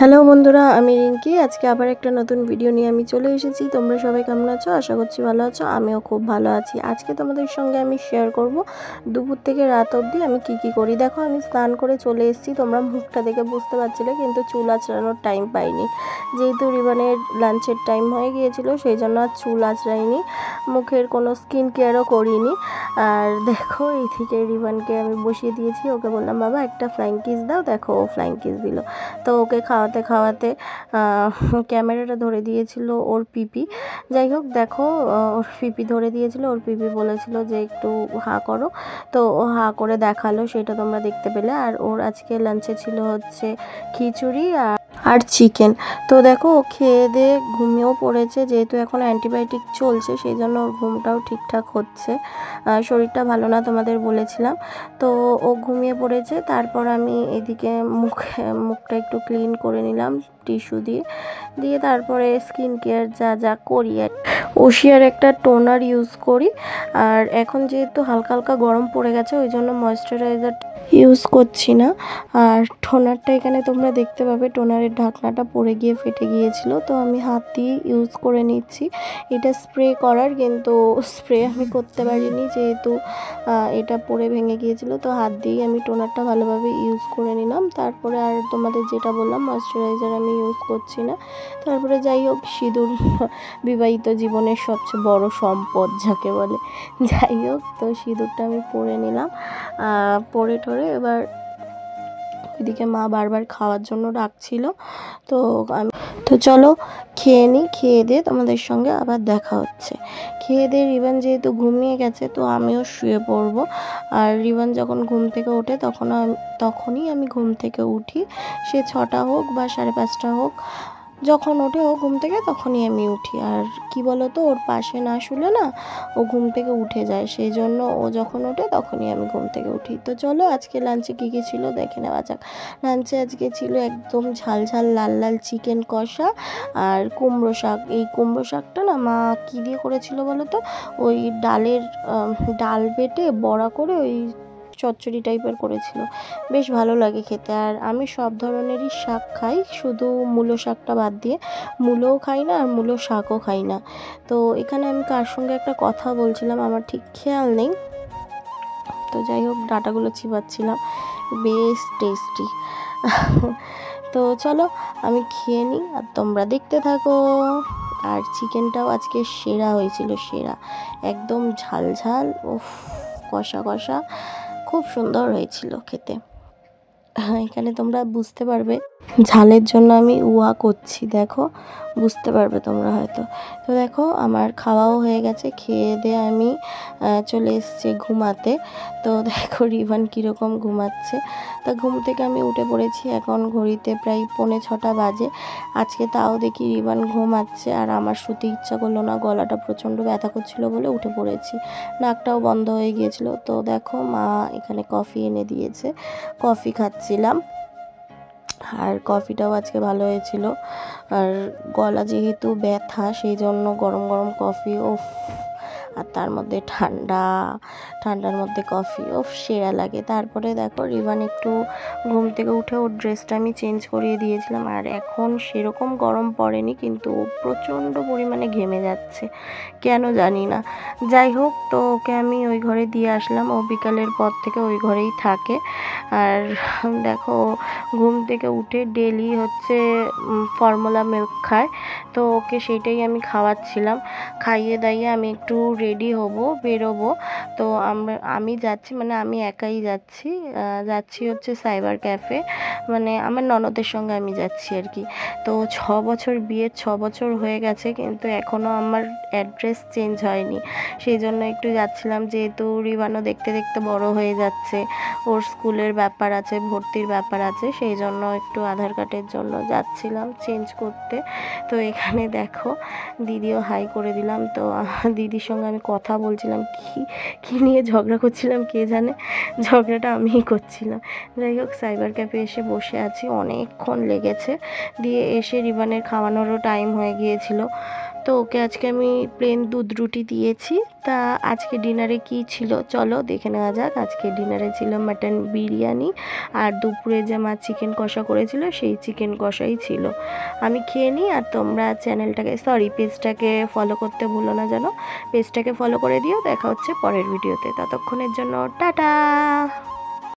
Hello বন্ধুরা, আমি রিঙ্কি। আজকে আবার একটা নতুন ভিডিও নিয়ে আমি চলে এসেছি। তোমরা সবাই কেমন আছো? আশা করছি ভালো আছো। আমিও খুব ভালো আছি। আজকে তোমাদের সঙ্গে আমি শেয়ার করব দুপুর থেকে রাত অবধি আমি কি করি। দেখো, আমি স্নান করে চলে এসেছি। তোমরা মুখটা দেখে বুঝতে পারছিলে, কিন্তু চুল আঁচড়ানোর টাইম পাইনি। যেহেতু রিবানের লাঞ্চের টাইম হয়ে গিয়েছিল, সেই জন্য আর চুল আঁচড়াইনি, মুখের কোনো স্কিন কেয়ারও করিনি। আর দেখো, এই থেকে রিবানকে আমি বসিয়ে দিয়েছি। ওকে বললাম, বাবা একটা ফ্লাইং কিস দাও। দেখো, ও ফ্লাইং কিস দিল। তো ওকে খাওয়াতে খাওয়াতে ক্যামেরাটা ধরে দিয়েছিল ওর পিপি। যাই হোক, দেখো, ওর পিপি ধরে দিয়েছিল। ওর পিপি বলেছিল যে একটু হাঁ করো, তো ও হাঁ করে দেখালো, সেটা তোমরা দেখতে পেলে। আর ওর আজকে লাঞ্চে ছিল হচ্ছে খিচুড়ি আর চিকেন। তো দেখো, ও খেয়ে দিয়ে ঘুমিয়েও পড়েছে। যেহেতু এখন অ্যান্টিবায়োটিক চলছে, সেই জন্য ওর ঘুমটাও ঠিকঠাক হচ্ছে। শরীরটা ভালো না, তোমাদের বলেছিলাম। তো ও ঘুমিয়ে পড়েছে। তারপর আমি এদিকে মুখটা একটু ক্লিন করে নিলাম টিস্যু দিয়ে তারপরে স্কিন কেয়ার যা যা করি, ওশিয়ার একটা টোনার ইউজ করি। আর এখন যেহেতু হালকা হালকা গরম পড়ে গেছে, ওই জন্য ময়েশ্চারাইজার ইউজ করছি না। আর টোনারটা এখানে তোমরা দেখতে পাবে, টোনারের ঢাকনাটা পড়ে গিয়ে ফেটে গিয়েছিল, তো আমি হাত দিয়ে ইউজ করে নিচ্ছি। এটা স্প্রে করার, কিন্তু স্প্রে আমি করতে পারিনি যেহেতু এটা পড়ে ভেঙে গিয়েছিল। তো হাত দিয়েই আমি টোনারটা ভালোভাবে ইউজ করে নিলাম। তারপরে আর তোমাদের যেটা বললাম, ময়েশ্চারাইজার আমি ইউজ করছি না। তারপরে যাই হোক, সিঁদুর বিবাহিত জীবনের সবচেয়ে বড় সম্পদ যাকে বলে। যাই হোক, তো সিঁদুরটা আমি পরে নিলাম। পরে ঠরে এবার এদিকে মা বারবার খাওয়ার জন্য ডাকছিল। তো চলো খেয়ে নিই। খেয়ে দিয়ে তোমাদের সঙ্গে আবার দেখা হচ্ছে। খেয়ে দিয়ে রিবান যেহেতু ঘুমিয়ে গেছে, তো আমিও শুয়ে পড়বো। আর রিবান যখন ঘুম থেকে ওঠে তখনই আমি ঘুম থেকে উঠি। সে 6টা হোক বা 5:30 হোক, যখন ওঠে ও ঘুম থেকে তখনই আমি উঠি। আর কি বলো তো, ওর পাশে না শুলে না, ও ঘুম থেকে উঠে যায়। সেই জন্য ও যখন ওঠে তখনই আমি ঘুম থেকে উঠি। তো চলো, আজকে লাঞ্চে কী ছিল দেখে নেওয়া যাক। লাঞ্চে আজকে ছিল একদম ঝাল ঝাল লাল লাল চিকেন কষা আর কুমড়ো শাক। এই কুমড়ো শাকটা না মা কী দিয়ে করেছিল বলো তো, ওই ডাল বেটে বড়া করে ওই চচ্চড়ি টাইপের করেছিল। বেশ ভালো লাগে খেতে। আর আমি সব ধরনেরই শাক খাই, শুধু মূলো শাকটা বাদ দিয়ে। মূলোও খাই না আর মূলো শাকও খাই না। তো এখানে আমি কার সঙ্গে একটা কথা বলছিলাম, আমার ঠিক খেয়াল নেই। তো যাই হোক, ডাটাগুলো চিবাচ্ছিলাম, বেশ টেস্টি। তো চলো, আমি খেয়ে নিই আর তোমরা দেখতে থাকো। আর চিকেনটাও আজকে সেরা হয়েছিল, সেরা, একদম ঝাল ঝাল, উফ, কষা কষা, খুব সুন্দর হয়েছিল খেতে। এখানে তোমরা বুঝতে পারবে ঝালের জন্য আমি উয়া করছি, দেখো, বুঝতে পারবে তোমরা হয়তো। তো দেখো, আমার খাওয়াও হয়ে গেছে। খেয়ে দিয়ে আমি চলে এসেছি ঘুমাতে। তো দেখো রিভান কীরকম ঘুমাচ্ছে। তা ঘুম থেকে আমি উঠে পড়েছি, এখন ঘড়িতে প্রায় 5:45 বাজে। আজকে তাও দেখি রিভান ঘুমাচ্ছে, আর আমার শুতে ইচ্ছা করলো না, গলাটা প্রচণ্ড ব্যথা করছিল বলে উঠে পড়েছি। নাকটাও বন্ধ হয়ে গিয়েছিল। তো দেখো, মা এখানে কফি এনে দিয়েছে, কফি খাচ্ছিলাম। আর কফিটাও আজকে ভালো হয়েছিল। আর গলা যেহেতু ব্যথা, সেই জন্য গরম গরম কফি, ওফ, আর তার মধ্যে ঠান্ডার মধ্যে কফি, ওফ, সেরা লাগে। তারপরে দেখো, রিভান একটু ঘুম থেকে উঠে ওর ড্রেসটা আমি চেঞ্জ করিয়ে দিয়েছিলাম। আর এখন সেরকম গরম পড়েনি, কিন্তু প্রচণ্ড পরিমাণে ঘেমে যাচ্ছে, কেন জানি না। যাই হোক, তো ওকে আমি ওই ঘরে দিয়ে আসলাম। ও বিকালের পর থেকে ওই ঘরেই থাকে। আর দেখো, ঘুম থেকে উঠে ডেলি হচ্ছে ফর্মুলা মিল্ক খায়। তো ওকে সেইটাই আমি খাওয়াচ্ছিলাম। খাইয়ে দাইয়ে আমি একটু রেডি হব, বেরোবো। তো আমি যাচ্ছি, মানে আমি একাই যাচ্ছি হচ্ছে সাইবার ক্যাফে, মানে আমার ননদের সঙ্গে আমি যাচ্ছি আর কি। তো 6 বছর বিয়ের 6 বছর হয়ে গেছে, কিন্তু এখনও আমার অ্যাড্রেস চেঞ্জ হয়নি। সেই জন্য একটু যাচ্ছিলাম, যেহেতু রিবানও দেখতে দেখতে বড় হয়ে যাচ্ছে, ওর স্কুলের ব্যাপার আছে, ভর্তির ব্যাপার আছে, সেই জন্য একটু আধার কার্ডের জন্য যাচ্ছিলাম চেঞ্জ করতে। তো এখানে দেখো, দিদিও হাই করে দিলাম। তো দিদির সঙ্গে আমি কথা বলছিলাম, কী নিয়ে ঝগড়া করছিলাম কে জানে, ঝগড়াটা আমিই করছিলাম। যাই হোক, সাইবার ক্যাফে এসে বসে আছি, অনেকক্ষণ লেগেছে। দিয়ে এসে রিবানের খাওয়ানোরও টাইম হয়ে গিয়েছিল। তো ওকে আজকে আমি প্লেন দুধ রুটি দিয়েছি। তা আজকে ডিনারে কি ছিল চলো দেখে নেওয়া যাক। আজকে ডিনারে ছিল মাটন বিরিয়ানি, আর দুপুরে যে মা চিকেন কষা করেছিল সেই চিকেন কষাই ছিল। আমি খেয়ে নিই, আর তোমরা পেজটাকে ফলো করতে ভুলো না যেন। পেজটাকে ফলো করে দিও। দেখা হচ্ছে পরের ভিডিওতে, ততক্ষণের জন্য টাটা।